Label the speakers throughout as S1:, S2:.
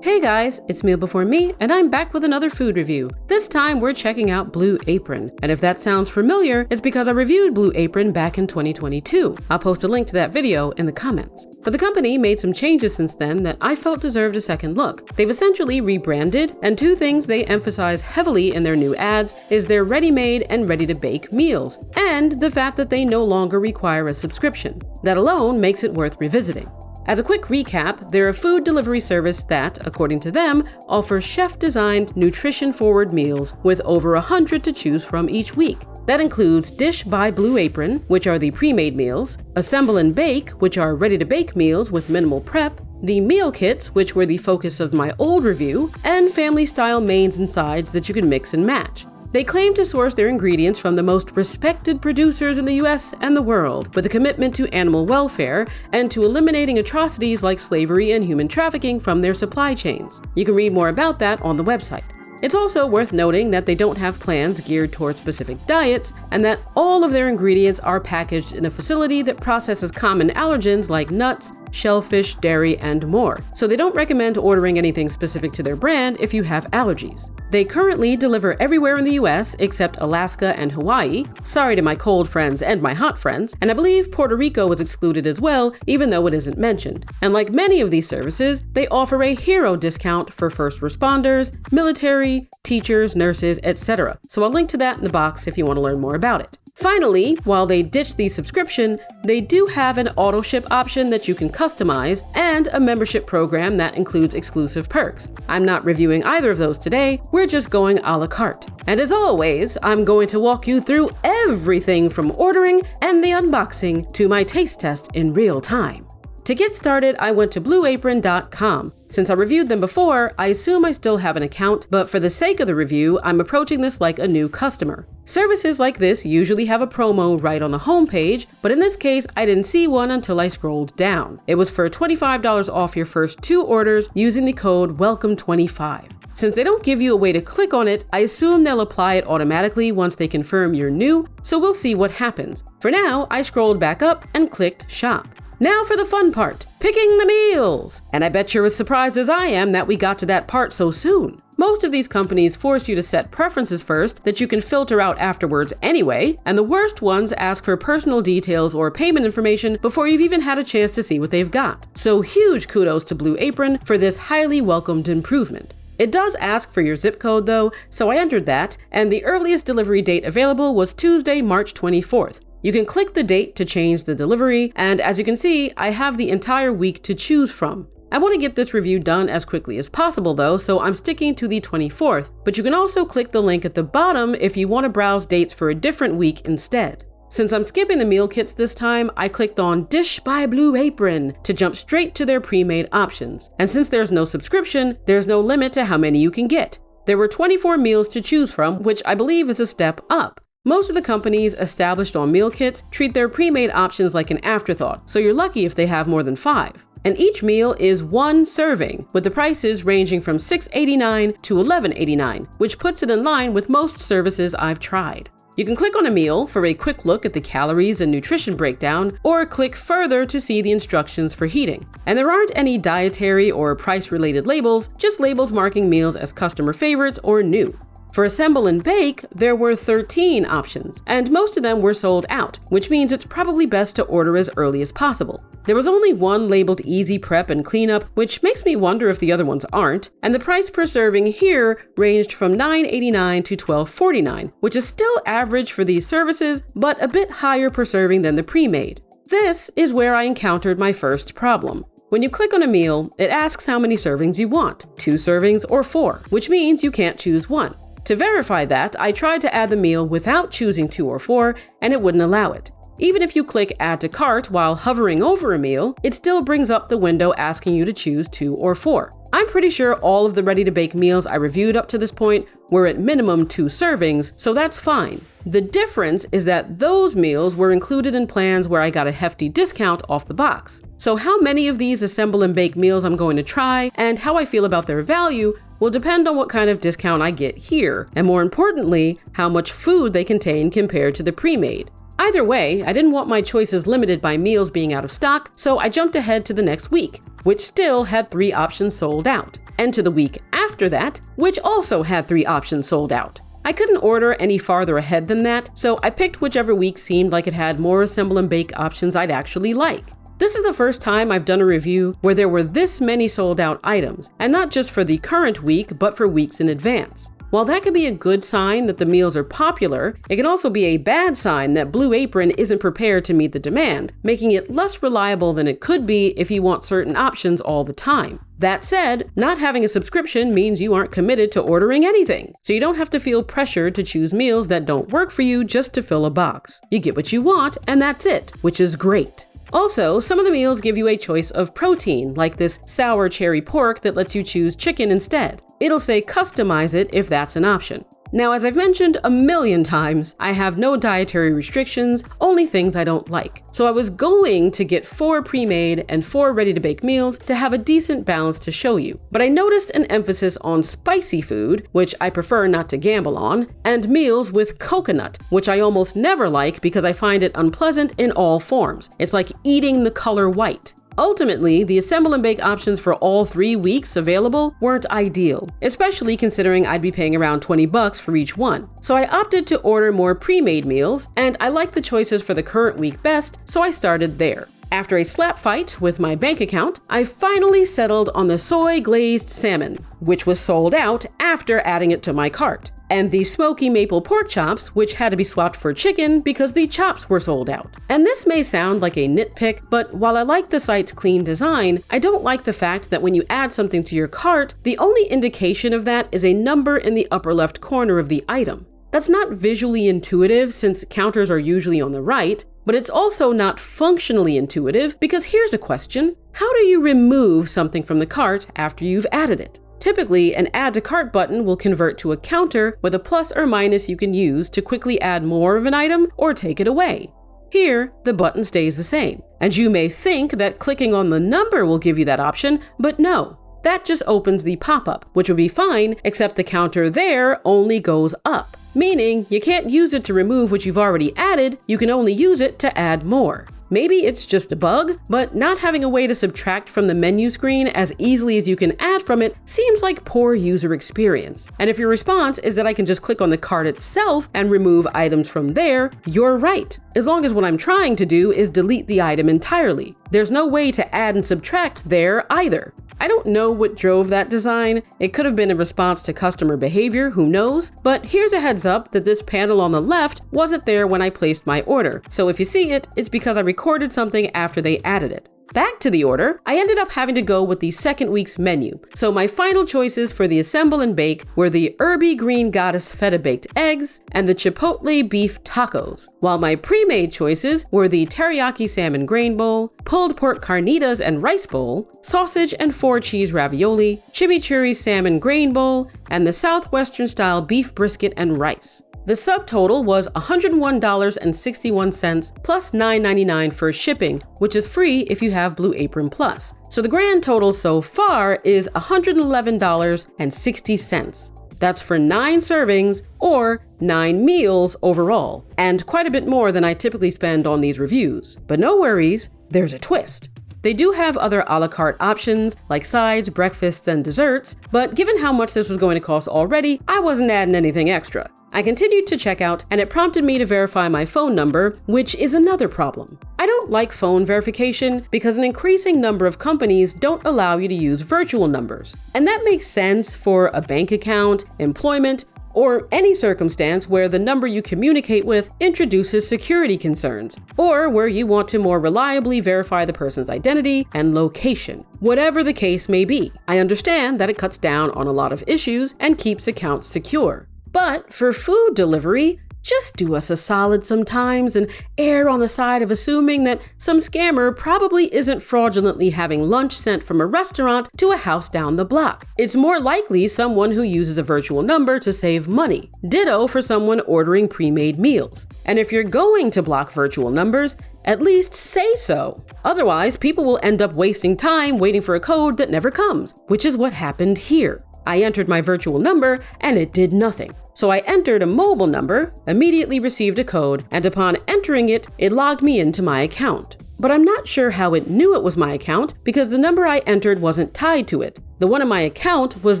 S1: Hey guys, it's Meal Before Me, and I'm back with another food review. This time we're checking out Blue Apron, and if that sounds familiar, it's because I reviewed Blue Apron back in 2022. I'll post a link to that video in the comments. But the company made some changes since then that I felt deserved a second look. They've essentially rebranded, and two things they emphasize heavily in their new ads is their ready-made and ready-to-bake meals, and the fact that they no longer require a subscription. That alone makes it worth revisiting. As a quick recap, they're a food delivery service that, according to them, offers chef-designed, nutrition-forward meals with over 100 to choose from each week. That includes Dish by Blue Apron, which are the pre-made meals, Assemble and Bake, which are ready-to-bake meals with minimal prep, the meal kits, which were the focus of my old review, and family-style mains and sides that you can mix and match. They claim to source their ingredients from the most respected producers in the US and the world, with a commitment to animal welfare and to eliminating atrocities like slavery and human trafficking from their supply chains. You can read more about that on the website. It's also worth noting that they don't have plans geared towards specific diets, and that all of their ingredients are packaged in a facility that processes common allergens like nuts, shellfish, dairy, and more. So they don't recommend ordering anything specific to their brand if you have allergies. They currently deliver everywhere in the US except Alaska and Hawaii. Sorry to my cold friends and my hot friends. And I believe Puerto Rico was excluded as well, even though it isn't mentioned. And like many of these services, they offer a hero discount for first responders, military, teachers, nurses, etc. So I'll link to that in the box if you want to learn more about it. Finally, while they ditched the subscription, they do have an auto ship option that you can customize and a membership program that includes exclusive perks. I'm not reviewing either of those today, we're just going a la carte. And as always, I'm going to walk you through everything from ordering and the unboxing to my taste test in real time. To get started, I went to blueapron.com. Since I reviewed them before, I assume I still have an account, but for the sake of the review, I'm approaching this like a new customer. Services like this usually have a promo right on the homepage, but in this case, I didn't see one until I scrolled down. It was for $25 off your first 2 orders using the code WELCOME25. Since they don't give you a way to click on it, I assume they'll apply it automatically once they confirm you're new, so we'll see what happens. For now, I scrolled back up and clicked Shop. Now for the fun part, picking the meals! And I bet you're as surprised as I am that we got to that part so soon. Most of these companies force you to set preferences first that you can filter out afterwards anyway, and the worst ones ask for personal details or payment information before you've even had a chance to see what they've got. So huge kudos to Blue Apron for this highly welcomed improvement. It does ask for your zip code though, so I entered that, and the earliest delivery date available was Tuesday, March 24th. You can click the date to change the delivery, and as you can see, I have the entire week to choose from. I want to get this review done as quickly as possible though, so I'm sticking to the 24th, but you can also click the link at the bottom if you want to browse dates for a different week instead. Since I'm skipping the meal kits this time, I clicked on Dish by Blue Apron to jump straight to their pre-made options. And since there's no subscription, there's no limit to how many you can get. There were 24 meals to choose from, which I believe is a step up. Most of the companies established on meal kits treat their pre-made options like an afterthought, so you're lucky if they have more than 5. And each meal is 1 serving, with the prices ranging from $6.89 to $11.89, which puts it in line with most services I've tried. You can click on a meal for a quick look at the calories and nutrition breakdown, or click further to see the instructions for heating. And there aren't any dietary or price-related labels, just labels marking meals as customer favorites or new. For Assemble and Bake, there were 13 options, and most of them were sold out, which means it's probably best to order as early as possible. There was only one labeled Easy Prep and Cleanup, which makes me wonder if the other ones aren't, and the price per serving here ranged from $9.89 to $12.49, which is still average for these services, but a bit higher per serving than the pre-made. This is where I encountered my first problem. When you click on a meal, it asks how many servings you want, 2 servings or 4, which means you can't choose one. To verify that, I tried to add the meal without choosing 2 or 4, and it wouldn't allow it. Even if you click Add to Cart while hovering over a meal, it still brings up the window asking you to choose 2 or 4. I'm pretty sure all of the ready-to-bake meals I reviewed up to this point were at minimum 2 servings, so that's fine. The difference is that those meals were included in plans where I got a hefty discount off the box. So how many of these Assemble and Bake meals I'm going to try and how I feel about their value will depend on what kind of discount I get here, and more importantly, how much food they contain compared to the pre-made. Either way, I didn't want my choices limited by meals being out of stock, so I jumped ahead to the next week, which still had 3 options sold out. and to the week after that, which also had 3 options sold out. I couldn't order any farther ahead than that, so I picked whichever week seemed like it had more assemble and bake options I'd actually like. This is the first time I've done a review where there were this many sold out items, and not just for the current week, but for weeks in advance. While that can be a good sign that the meals are popular, it can also be a bad sign that Blue Apron isn't prepared to meet the demand, making it less reliable than it could be if you want certain options all the time. That said, not having a subscription means you aren't committed to ordering anything, so you don't have to feel pressured to choose meals that don't work for you just to fill a box. You get what you want, and that's it, which is great. Also, some of the meals give you a choice of protein, like this sour cherry pork that lets you choose chicken instead. It'll say customize it if that's an option. Now, as I've mentioned a million times, I have no dietary restrictions, only things I don't like. So I was going to get 4 pre-made and 4 ready-to-bake meals to have a decent balance to show you. But I noticed an emphasis on spicy food, which I prefer not to gamble on, and meals with coconut, which I almost never like because I find it unpleasant in all forms. It's like eating the color white. Ultimately, the assemble and bake options for all 3 weeks available weren't ideal, especially considering I'd be paying around $20 for each one. So I opted to order more pre-made meals, and I liked the choices for the current week best, so I started there. After a slap fight with my bank account, I finally settled on the soy glazed salmon, which was sold out after adding it to my cart, and the smoky maple pork chops, which had to be swapped for chicken because the chops were sold out. And this may sound like a nitpick, but while I like the site's clean design, I don't like the fact that when you add something to your cart, the only indication of that is a number in the upper left corner of the item. That's not visually intuitive since counters are usually on the right, but it's also not functionally intuitive because here's a question: how do you remove something from the cart after you've added it? Typically, an add to cart button will convert to a counter with a plus or minus you can use to quickly add more of an item or take it away. Here, the button stays the same, and you may think that clicking on the number will give you that option, but no. That just opens the pop-up, which would be fine, except the counter there only goes up, meaning you can't use it to remove what you've already added, you can only use it to add more. Maybe it's just a bug, but not having a way to subtract from the menu screen as easily as you can add from it seems like poor user experience. And if your response is that I can just click on the cart itself and remove items from there, you're right. As long as what I'm trying to do is delete the item entirely. There's no way to add and subtract there either. I don't know what drove that design. It could have been a response to customer behavior, who knows? But here's a heads up that this panel on the left wasn't there when I placed my order. So if you see it, it's because I recorded something after they added it. Back to the order, I ended up having to go with the second week's menu. So my final choices for the assemble and bake were the herby green goddess feta baked eggs and the chipotle beef tacos, while my pre-made choices were the teriyaki salmon grain bowl, pulled pork carnitas and rice bowl, sausage and 4 cheese ravioli, chimichurri salmon grain bowl, and the southwestern style beef brisket and rice. The subtotal was $101.61 plus $9.99 for shipping, which is free if you have Blue Apron Plus. So the grand total so far is $111.60. That's for 9 servings or 9 meals overall, and quite a bit more than I typically spend on these reviews. But no worries, there's a twist. They do have other a la carte options like sides, breakfasts, and desserts, but given how much this was going to cost already, I wasn't adding anything extra. I continued to check out, and it prompted me to verify my phone number, which is another problem. I don't like phone verification because an increasing number of companies don't allow you to use virtual numbers. And that makes sense for a bank account, employment, or any circumstance where the number you communicate with introduces security concerns, or where you want to more reliably verify the person's identity and location. Whatever the case may be, I understand that it cuts down on a lot of issues and keeps accounts secure. But for food delivery, just do us a solid sometimes and err on the side of assuming that some scammer probably isn't fraudulently having lunch sent from a restaurant to a house down the block. It's more likely someone who uses a virtual number to save money. Ditto for someone ordering pre-made meals. And if you're going to block virtual numbers, at least say so. Otherwise, people will end up wasting time waiting for a code that never comes, which is what happened here. I entered my virtual number and it did nothing. So I entered a mobile number, immediately received a code, and upon entering it, it logged me into my account. but I'm not sure how it knew it was my account because the number I entered wasn't tied to it. The one in my account was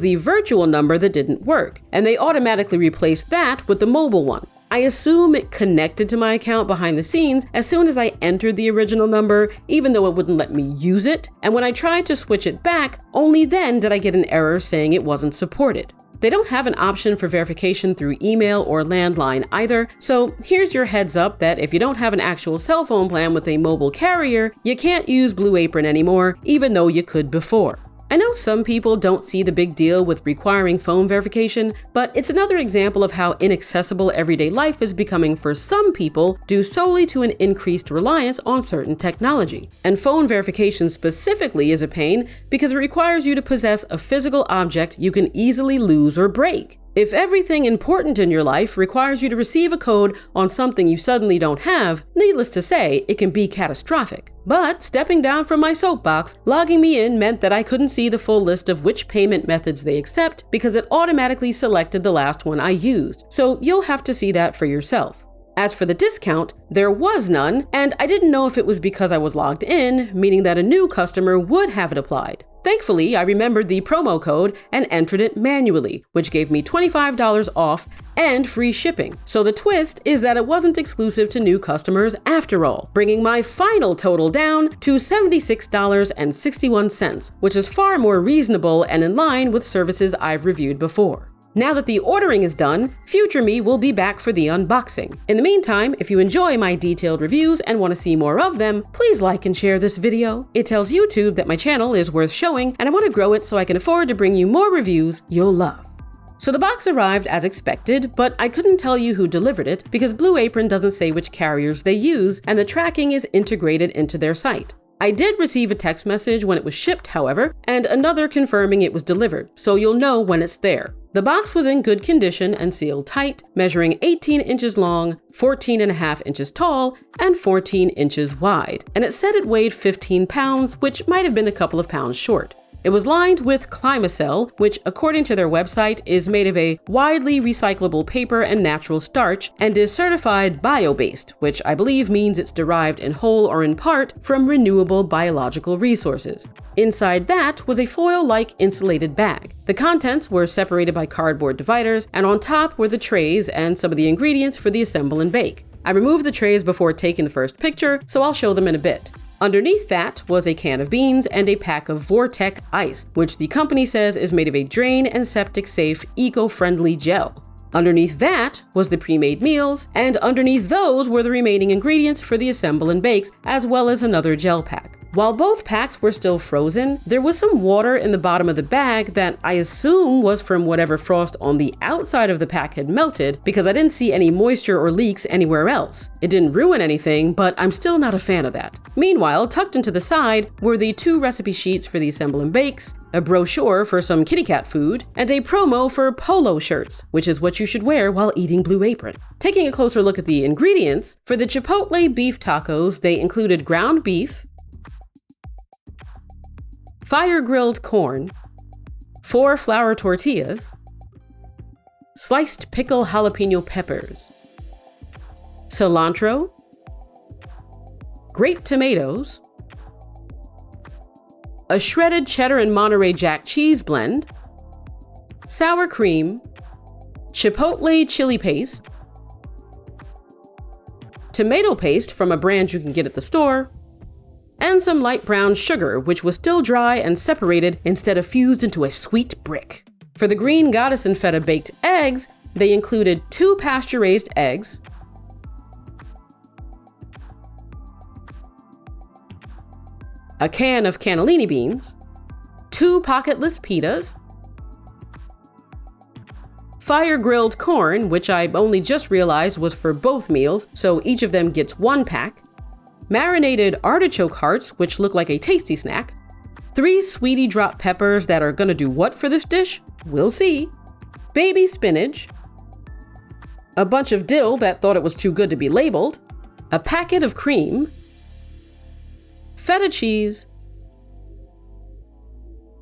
S1: the virtual number that didn't work, and they automatically replaced that with the mobile one. I assume it connected to my account behind the scenes as soon as I entered the original number, even though it wouldn't let me use it, and when I tried to switch it back, only then did I get an error saying it wasn't supported. They don't have an option for verification through email or landline either, so here's your heads up that if you don't have an actual cell phone plan with a mobile carrier, you can't use Blue Apron anymore, even though you could before. I know some people don't see the big deal with requiring phone verification, but it's another example of how inaccessible everyday life is becoming for some people due solely to an increased reliance on certain technology. And phone verification specifically is a pain because it requires you to possess a physical object you can easily lose or break. If everything important in your life requires you to receive a code on something you suddenly don't have, needless to say, it can be catastrophic. But stepping down from my soapbox, logging me in meant that I couldn't see the full list of which payment methods they accept because it automatically selected the last one I used. So you'll have to see that for yourself. As for the discount, there was none, and I didn't know if it was because I was logged in, meaning that a new customer would have it applied. Thankfully, I remembered the promo code and entered it manually, which gave me $25 off and free shipping. So the twist is that it wasn't exclusive to new customers after all, bringing my final total down to $76.61, which is far more reasonable and in line with services I've reviewed before. Now that the ordering is done, future me will be back for the unboxing. In the meantime, if you enjoy my detailed reviews and want to see more of them, please like and share this video. It tells YouTube that my channel is worth showing and I want to grow it so I can afford to bring you more reviews you'll love. So the box arrived as expected, but I couldn't tell you who delivered it because Blue Apron doesn't say which carriers they use and the tracking is integrated into their site. I did receive a text message when it was shipped, however, and another confirming it was delivered, so you'll know when it's there. The box was in good condition and sealed tight, measuring 18 inches long, 14.5 inches tall, and 14 inches wide, and it said it weighed 15 pounds, which might have been a couple of pounds short. It was lined with Climacell, which according to their website is made of a widely recyclable paper and natural starch and is certified bio-based, which I believe means it's derived in whole or in part from renewable biological resources. Inside that was a foil-like insulated bag. The contents were separated by cardboard dividers, and on top were the trays and some of the ingredients for the assemble and bake. I removed the trays before taking the first picture, so I'll show them in a bit. Underneath that was a can of beans and a pack of Vortec ice, which the company says is made of a drain and septic safe, eco-friendly gel. Underneath that was the pre-made meals, and underneath those were the remaining ingredients for the assemble and bakes, as well as another gel pack. While both packs were still frozen, there was some water in the bottom of the bag that I assume was from whatever frost on the outside of the pack had melted because I didn't see any moisture or leaks anywhere else. It didn't ruin anything, but I'm still not a fan of that. Meanwhile, tucked into the side were the 2 recipe sheets for the assemble and bakes, a brochure for some kitty cat food, and a promo for polo shirts, which is what you should wear while eating Blue Apron. Taking a closer look at the ingredients, for the Chipotle beef tacos, they included ground beef, fire-grilled corn, 4 flour tortillas, sliced pickle jalapeno peppers, cilantro, grape tomatoes, a shredded cheddar and Monterey Jack cheese blend, sour cream, chipotle chili paste, tomato paste from a brand you can get at the store, and some light brown sugar, which was still dry and separated instead of fused into a sweet brick. For the green goddess and feta baked eggs, they included 2 pasture-raised eggs, a can of cannellini beans, 2 pocketless pitas, fire-grilled corn, which I only just realized was for both meals, so each of them gets 1 pack, marinated artichoke hearts, which look like a tasty snack, 3 sweetie drop peppers that are gonna do what for this dish? We'll see, baby spinach, a bunch of dill that thought it was too good to be labeled, a packet of cream, feta cheese,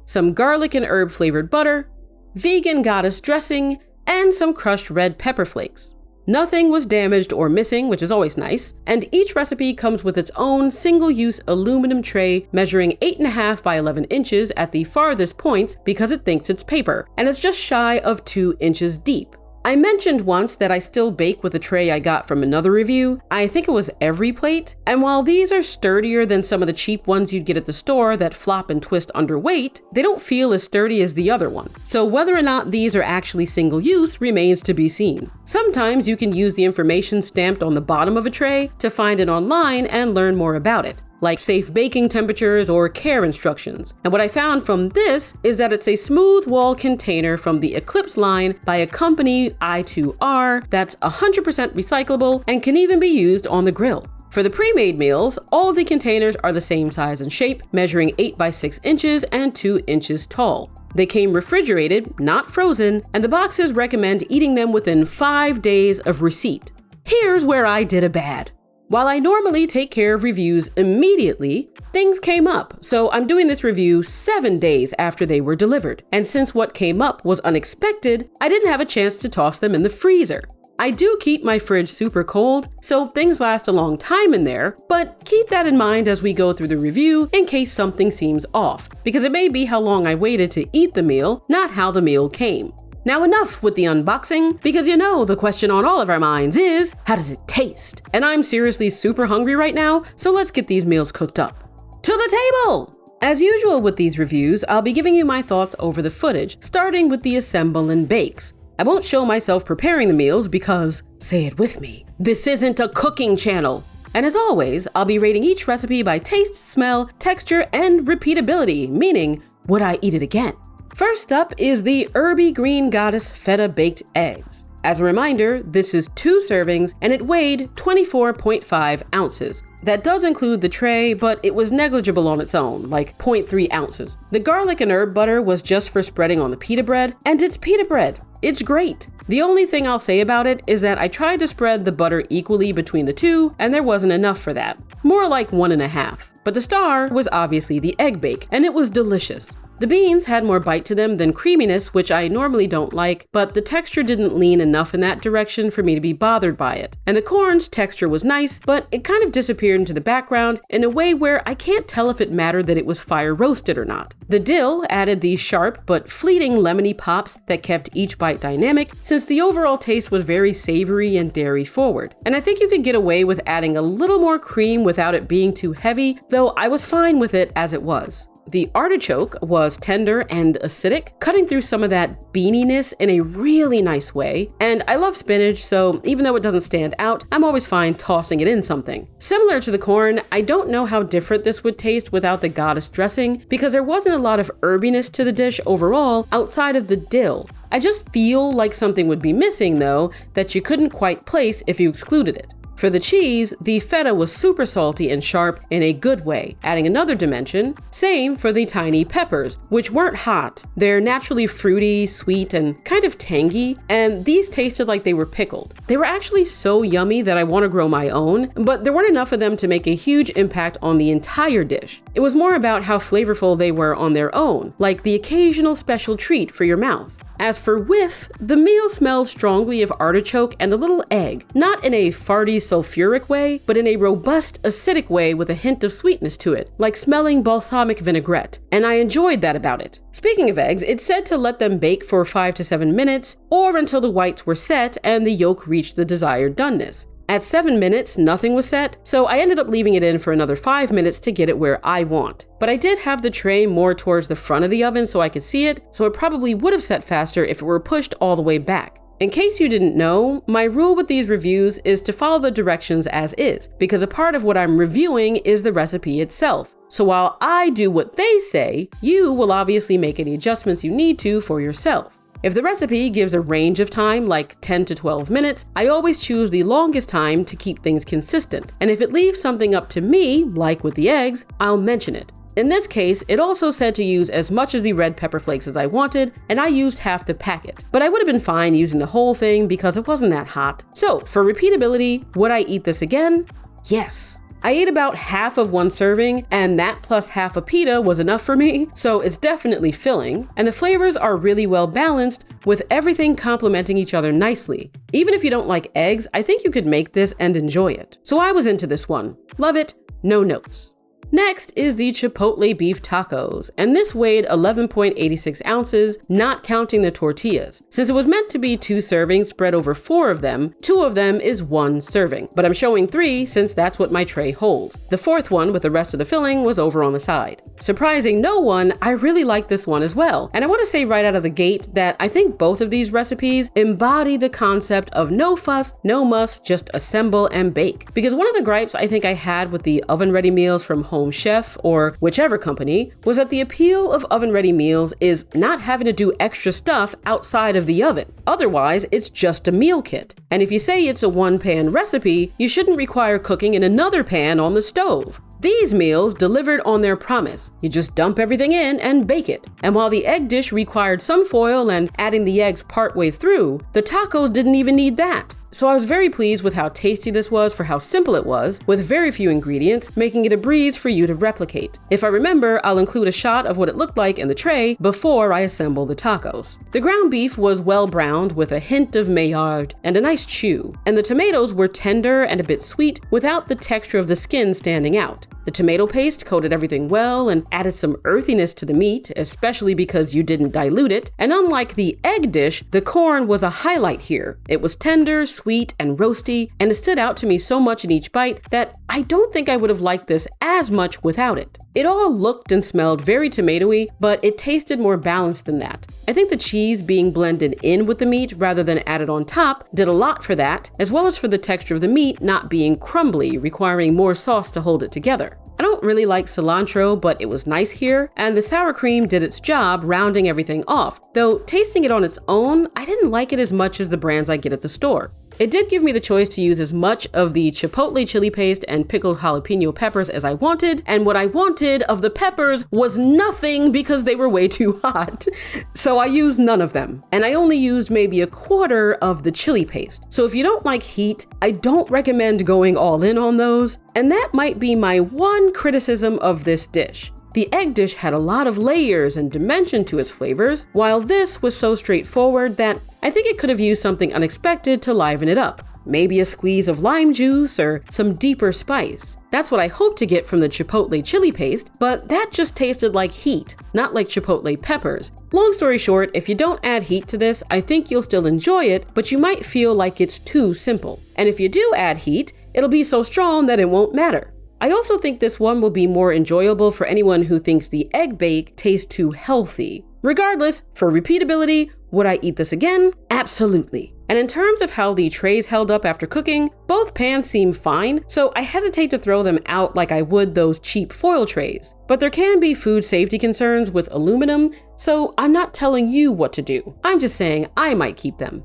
S1: some garlic and herb flavored butter, vegan goddess dressing, and some crushed red pepper flakes. Nothing was damaged or missing, which is always nice, and each recipe comes with its own single-use aluminum tray measuring 8.5 by 11 inches at the farthest points because it thinks it's paper, and it's just shy of 2 inches deep. I mentioned once that I still bake with a tray I got from another review. I think it was Every Plate, and while these are sturdier than some of the cheap ones you'd get at the store that flop and twist under weight, they don't feel as sturdy as the other one. So whether or not these are actually single use remains to be seen. Sometimes you can use the information stamped on the bottom of a tray to find it online and learn more about it, like safe baking temperatures or care instructions. And what I found from this is that it's a smooth wall container from the Eclipse line by a company, I2R, that's 100% recyclable and can even be used on the grill. For the pre-made meals, all of the containers are the same size and shape, measuring 8 by 6 inches and 2 inches tall. They came refrigerated, not frozen, and the boxes recommend eating them within 5 days of receipt. Here's where I did a bad. While I normally take care of reviews immediately, things came up, so I'm doing this review 7 days after they were delivered. And since what came up was unexpected, I didn't have a chance to toss them in the freezer. I do keep my fridge super cold, so things last a long time in there, but keep that in mind as we go through the review in case something seems off, because it may be how long I waited to eat the meal, not how the meal came. Now enough with the unboxing, because you know the question on all of our minds is, how does it taste? And I'm seriously super hungry right now, so let's get these meals cooked up. To the table! As usual with these reviews, I'll be giving you my thoughts over the footage, starting with the assemble and bakes. I won't show myself preparing the meals because, say it with me, this isn't a cooking channel. And as always, I'll be rating each recipe by taste, smell, texture, and repeatability, meaning, would I eat it again? First up is the Herby Green Goddess Feta Baked Eggs. As a reminder, this is 2 servings and it weighed 24.5 ounces. That does include the tray, but it was negligible on its own, like 0.3 ounces. The garlic and herb butter was just for spreading on the pita bread, and it's pita bread. It's great. The only thing I'll say about it is that I tried to spread the butter equally between the two, and there wasn't enough for that. More like 1.5. But the star was obviously the egg bake, and it was delicious. The beans had more bite to them than creaminess, which I normally don't like, but the texture didn't lean enough in that direction for me to be bothered by it. And the corn's texture was nice, but it kind of disappeared into the background in a way where I can't tell if it mattered that it was fire roasted or not. The dill added these sharp but fleeting lemony pops that kept each bite dynamic, since the overall taste was very savory and dairy forward. And I think you could get away with adding a little more cream without it being too heavy, though I was fine with it as it was. The artichoke was tender and acidic, cutting through some of that beaniness in a really nice way. And I love spinach, so even though it doesn't stand out, I'm always fine tossing it in something. Similar to the corn, I don't know how different this would taste without the goddess dressing, because there wasn't a lot of herbiness to the dish overall outside of the dill. I just feel like something would be missing though, that you couldn't quite place if you excluded it. For the cheese, the feta was super salty and sharp in a good way, adding another dimension. Same for the tiny peppers, which weren't hot. They're naturally fruity, sweet, and kind of tangy, and these tasted like they were pickled. They were actually so yummy that I want to grow my own, but there weren't enough of them to make a huge impact on the entire dish. It was more about how flavorful they were on their own, like the occasional special treat for your mouth. As for whiff, the meal smells strongly of artichoke and a little egg, not in a farty sulfuric way, but in a robust acidic way with a hint of sweetness to it, like smelling balsamic vinaigrette, and I enjoyed that about it. Speaking of eggs, it's said to let them bake for 5 to 7 minutes, or until the whites were set and the yolk reached the desired doneness. At 7 minutes, nothing was set, so I ended up leaving it in for another 5 minutes to get it where I want. But I did have the tray more towards the front of the oven so I could see it, so it probably would have set faster if it were pushed all the way back. In case you didn't know, my rule with these reviews is to follow the directions as is, because a part of what I'm reviewing is the recipe itself. So while I do what they say, you will obviously make any adjustments you need to for yourself. If the recipe gives a range of time, like 10 to 12 minutes, I always choose the longest time to keep things consistent. And if it leaves something up to me, like with the eggs, I'll mention it. In this case, it also said to use as much of the red pepper flakes as I wanted, and I used half the packet. But I would have been fine using the whole thing because it wasn't that hot. So, for repeatability, would I eat this again? Yes. I ate about half of one serving, and that plus half a pita was enough for me, so it's definitely filling, and the flavors are really well balanced with everything complementing each other nicely. Even if you don't like eggs, I think you could make this and enjoy it. So I was into this one. Love it, no notes. Next is the Chipotle beef tacos, and this weighed 11.86 ounces, not counting the tortillas. Since it was meant to be 2 servings spread over 4 of them, 2 of them is 1 serving, but I'm showing 3 since that's what my tray holds. The 4th one with the rest of the filling was over on the side. Surprising no one, I really like this one as well, and I want to say right out of the gate that I think both of these recipes embody the concept of no fuss, no muss, just assemble and bake. Because one of the gripes I think I had with the oven-ready meals from Home Chef or whichever company was that the appeal of oven-ready meals is not having to do extra stuff outside of the oven. Otherwise, it's just a meal kit. And if you say it's a one-pan recipe, you shouldn't require cooking in another pan on the stove. These meals delivered on their promise. You just dump everything in and bake it. And while the egg dish required some foil and adding the eggs partway through, the tacos didn't even need that. So I was very pleased with how tasty this was for how simple it was, with very few ingredients, making it a breeze for you to replicate. If I remember, I'll include a shot of what it looked like in the tray before I assemble the tacos. The ground beef was well browned with a hint of Maillard and a nice chew, and the tomatoes were tender and a bit sweet without the texture of the skin standing out. The tomato paste coated everything well and added some earthiness to the meat, especially because you didn't dilute it, and unlike the egg dish, the corn was a highlight here. It was tender, sweet, and roasty, and it stood out to me so much in each bite that I don't think I would have liked this as much without it. It all looked and smelled very tomatoey, but it tasted more balanced than that. I think the cheese being blended in with the meat rather than added on top did a lot for that, as well as for the texture of the meat not being crumbly, requiring more sauce to hold it together. I don't really like cilantro, but it was nice here, and the sour cream did its job rounding everything off, though tasting it on its own, I didn't like it as much as the brands I get at the store. It did give me the choice to use as much of the Chipotle chili paste and pickled jalapeno peppers as I wanted, and what I wanted of the peppers was nothing because they were way too hot. So I used none of them, and I only used maybe a quarter of the chili paste. So if you don't like heat, I don't recommend going all in on those, and that might be my one criticism of this dish. The egg dish had a lot of layers and dimension to its flavors, while this was so straightforward that I think it could have used something unexpected to liven it up. Maybe a squeeze of lime juice or some deeper spice. That's what I hoped to get from the Chipotle chili paste, but that just tasted like heat, not like Chipotle peppers. Long story short, if you don't add heat to this, I think you'll still enjoy it, but you might feel like it's too simple. And if you do add heat, it'll be so strong that it won't matter. I also think this one will be more enjoyable for anyone who thinks the egg bake tastes too healthy. Regardless, for repeatability, would I eat this again? Absolutely. And in terms of how the trays held up after cooking, both pans seem fine, so I hesitate to throw them out like I would those cheap foil trays. But there can be food safety concerns with aluminum, so I'm not telling you what to do. I'm just saying I might keep them.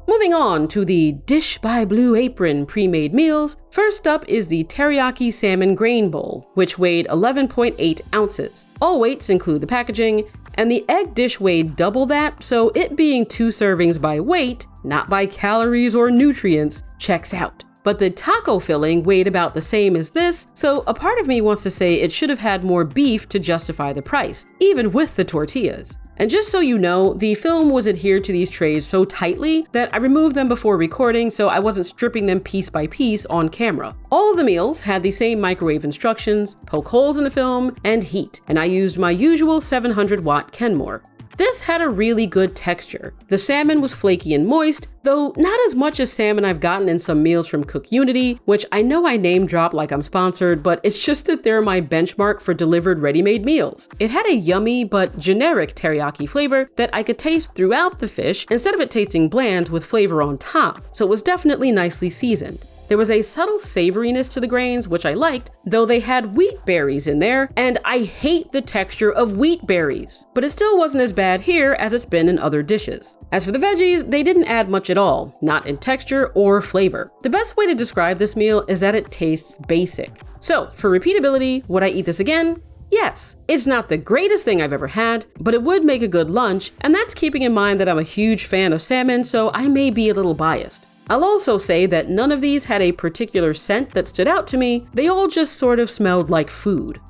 S1: Moving on to the Dish by Blue Apron pre-made meals, first up is the Teriyaki Salmon Grain Bowl, which weighed 11.8 ounces. All weights include the packaging, and the egg dish weighed double that, so it being 2 servings by weight, not by calories or nutrients, checks out. But the taco filling weighed about the same as this, so a part of me wants to say it should have had more beef to justify the price, even with the tortillas. And just so you know, the film was adhered to these trays so tightly that I removed them before recording so I wasn't stripping them piece by piece on camera. All of the meals had the same microwave instructions, poke holes in the film, and heat, and I used my usual 700-watt Kenmore. This had a really good texture. The salmon was flaky and moist, though not as much as salmon I've gotten in some meals from Cook Unity, which I know I name drop like I'm sponsored, but it's just that they're my benchmark for delivered ready-made meals. It had a yummy but generic teriyaki flavor that I could taste throughout the fish instead of it tasting bland with flavor on top, so it was definitely nicely seasoned. There was a subtle savoriness to the grains, which I liked, though they had wheat berries in there, and I hate the texture of wheat berries. But it still wasn't as bad here as it's been in other dishes. As for the veggies, they didn't add much at all, not in texture or flavor. The best way to describe this meal is that it tastes basic. So, for repeatability, would I eat this again? Yes, it's not the greatest thing I've ever had, but it would make a good lunch, and that's keeping in mind that I'm a huge fan of salmon, so I may be a little biased. I'll also say that none of these had a particular scent that stood out to me, they all just sort of smelled like food.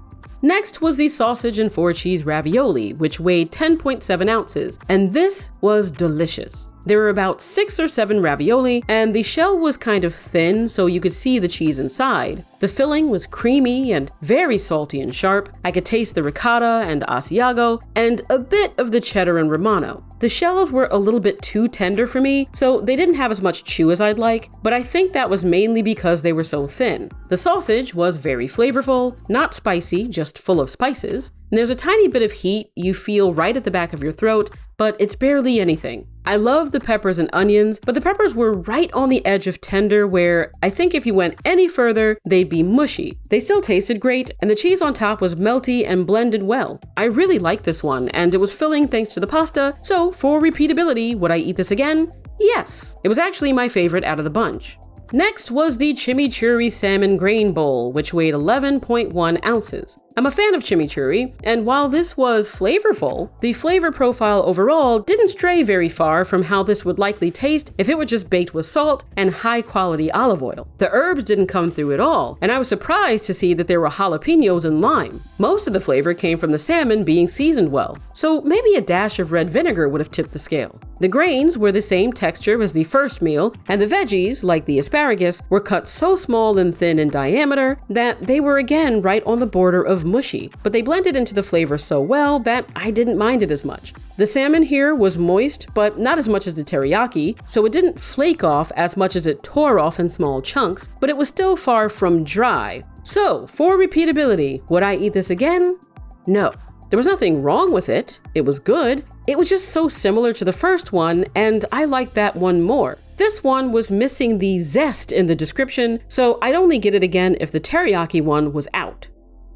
S1: Next was the sausage and 4-cheese ravioli, which weighed 10.7 ounces, and this was delicious. There were about 6 or 7 ravioli, and the shell was kind of thin so you could see the cheese inside. The filling was creamy and very salty and sharp. I could taste the ricotta and Asiago, and a bit of the cheddar and Romano. The shells were a little bit too tender for me, so they didn't have as much chew as I'd like, but I think that was mainly because they were so thin. The sausage was very flavorful, not spicy, just full of spices. And there's a tiny bit of heat you feel right at the back of your throat, but it's barely anything. I love the peppers and onions, but the peppers were right on the edge of tender where I think if you went any further, they'd be mushy. They still tasted great, and the cheese on top was melty and blended well. I really liked this one, and it was filling thanks to the pasta, so for repeatability, would I eat this again? Yes. It was actually my favorite out of the bunch. Next was the Chimichurri Salmon Grain Bowl, which weighed 11.1 ounces. I'm a fan of chimichurri, and while this was flavorful, the flavor profile overall didn't stray very far from how this would likely taste if it were just baked with salt and high-quality olive oil. The herbs didn't come through at all, and I was surprised to see that there were jalapenos and lime. Most of the flavor came from the salmon being seasoned well, so maybe a dash of red vinegar would have tipped the scale. The grains were the same texture as the first meal, and the veggies, like the asparagus, were cut so small and thin in diameter that they were again right on the border of mushy, but they blended into the flavor so well that I didn't mind it as much. The salmon here was moist, but not as much as the teriyaki, so it didn't flake off as much as it tore off in small chunks, but it was still far from dry. So, for repeatability, would I eat this again? No. There was nothing wrong with it. It was good. It was just so similar to the first one, and I liked that one more. This one was missing the zest in the description, so I'd only get it again if the teriyaki one was out.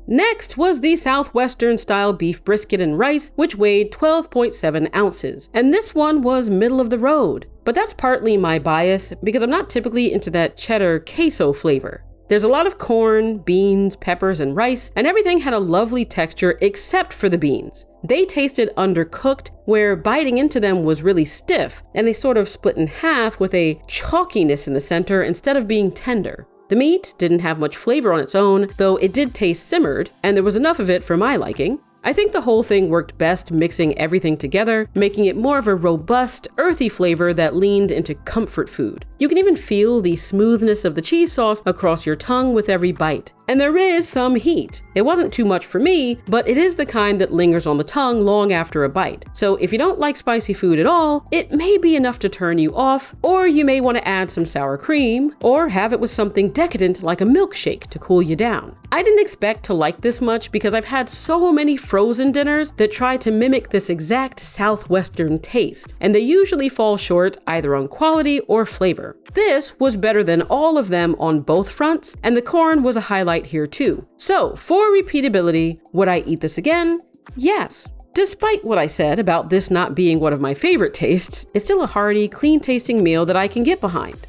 S1: Next was the Southwestern style beef brisket and rice, which weighed 12.7 ounces. And this one was middle of the road. But that's partly my bias because I'm not typically into that cheddar queso flavor. There's a lot of corn, beans, peppers, and rice, and everything had a lovely texture except for the beans. They tasted undercooked, where biting into them was really stiff, and they sort of split in half with a chalkiness in the center instead of being tender. The meat didn't have much flavor on its own, though it did taste simmered, and there was enough of it for my liking. I think the whole thing worked best mixing everything together, making it more of a robust, earthy flavor that leaned into comfort food. You can even feel the smoothness of the cheese sauce across your tongue with every bite. And there is some heat. It wasn't too much for me, but it is the kind that lingers on the tongue long after a bite. So if you don't like spicy food at all, it may be enough to turn you off, or you may want to add some sour cream, or have it with something decadent like a milkshake to cool you down. I didn't expect to like this much because I've had so many frozen dinners that try to mimic this exact Southwestern taste, and they usually fall short either on quality or flavor. This was better than all of them on both fronts, and the corn was a highlight here too. So, for repeatability, would I eat this again? Yes. Despite what I said about this not being one of my favorite tastes, it's still a hearty, clean-tasting meal that I can get behind.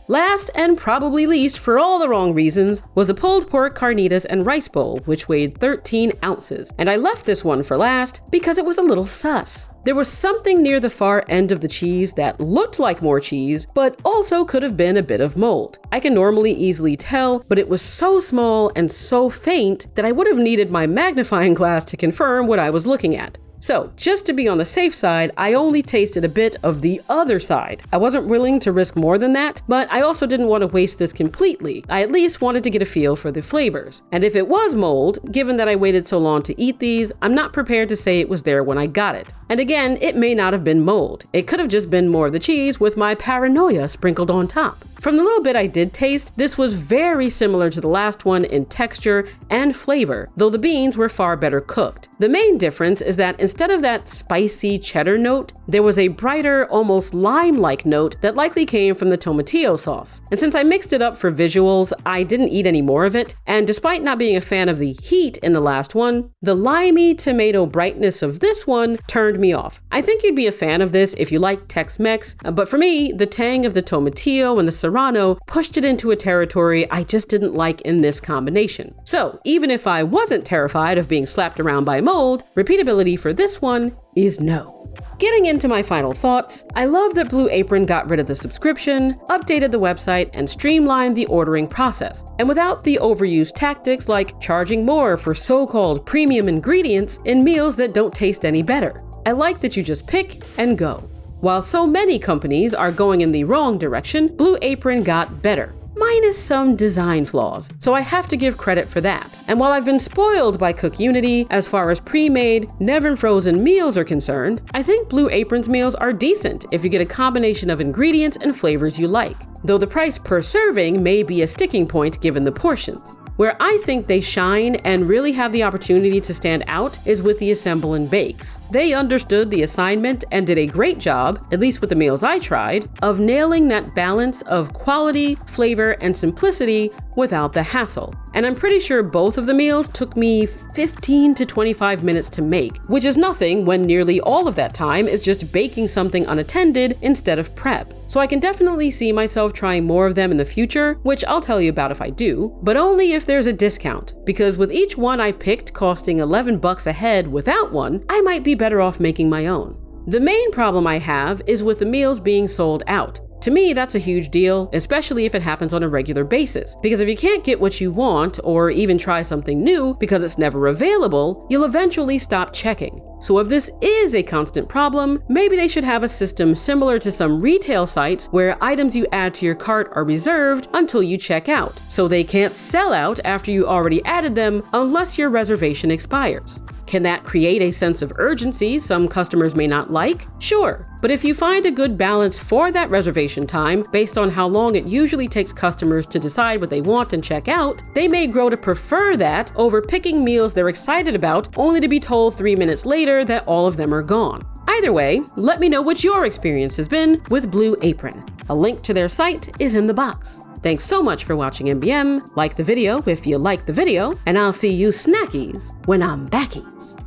S1: Last and probably least for all the wrong reasons was a pulled pork carnitas and rice bowl, which weighed 13 ounces. And I left this one for last because it was a little sus. There was something near the far end of the cheese that looked like more cheese, but also could have been a bit of mold. I can normally easily tell, but it was so small and so faint that I would have needed my magnifying glass to confirm what I was looking at. So, just to be on the safe side, I only tasted a bit of the other side. I wasn't willing to risk more than that, but I also didn't want to waste this completely. I at least wanted to get a feel for the flavors. And if it was mold, given that I waited so long to eat these, I'm not prepared to say it was there when I got it. And again, it may not have been mold. It could have just been more of the cheese with my paranoia sprinkled on top. From the little bit I did taste, this was very similar to the last one in texture and flavor, though the beans were far better cooked. The main difference is that instead of that spicy cheddar note, there was a brighter, almost lime-like note that likely came from the tomatillo sauce. And since I mixed it up for visuals, I didn't eat any more of it, and despite not being a fan of the heat in the last one, the limey tomato brightness of this one turned me off. I think you'd be a fan of this if you like Tex-Mex, but for me, the tang of the tomatillo and the Serrano pushed it into a territory I just didn't like in this combination. So even if I wasn't terrified of being slapped around by mold, repeatability for this one is no. Getting into my final thoughts, I love that Blue Apron got rid of the subscription, updated the website, and streamlined the ordering process. And without the overused tactics like charging more for so-called premium ingredients in meals that don't taste any better. I like that you just pick and go. While so many companies are going in the wrong direction, Blue Apron got better. Minus some design flaws, so I have to give credit for that. And while I've been spoiled by Cook Unity as far as pre-made, never frozen meals are concerned, I think Blue Apron's meals are decent if you get a combination of ingredients and flavors you like, though the price per serving may be a sticking point given the portions. Where I think they shine and really have the opportunity to stand out is with the assemble and bakes. They understood the assignment and did a great job, at least with the meals I tried, of nailing that balance of quality, flavor, and simplicity without the hassle. And I'm pretty sure both of the meals took me 15 to 25 minutes to make, which is nothing when nearly all of that time is just baking something unattended instead of prep. So I can definitely see myself trying more of them in the future, which I'll tell you about if I do, but only if there's a discount, because with each one I picked costing $11 a head without one, I might be better off making my own. The main problem I have is with the meals being sold out. To me, that's a huge deal, especially if it happens on a regular basis, because if you can't get what you want or even try something new because it's never available, you'll eventually stop checking. So if this is a constant problem, maybe they should have a system similar to some retail sites where items you add to your cart are reserved until you check out, so they can't sell out after you already added them unless your reservation expires. Can that create a sense of urgency some customers may not like? Sure, but if you find a good balance for that reservation time based on how long it usually takes customers to decide what they want and check out, they may grow to prefer that over picking meals they're excited about only to be told 3 minutes later that all of them are gone. Either way, let me know what your experience has been with Blue Apron. A link to their site is in the box. Thanks so much for watching MBM. Like the video if you liked the video, and I'll see you snackies when I'm backies.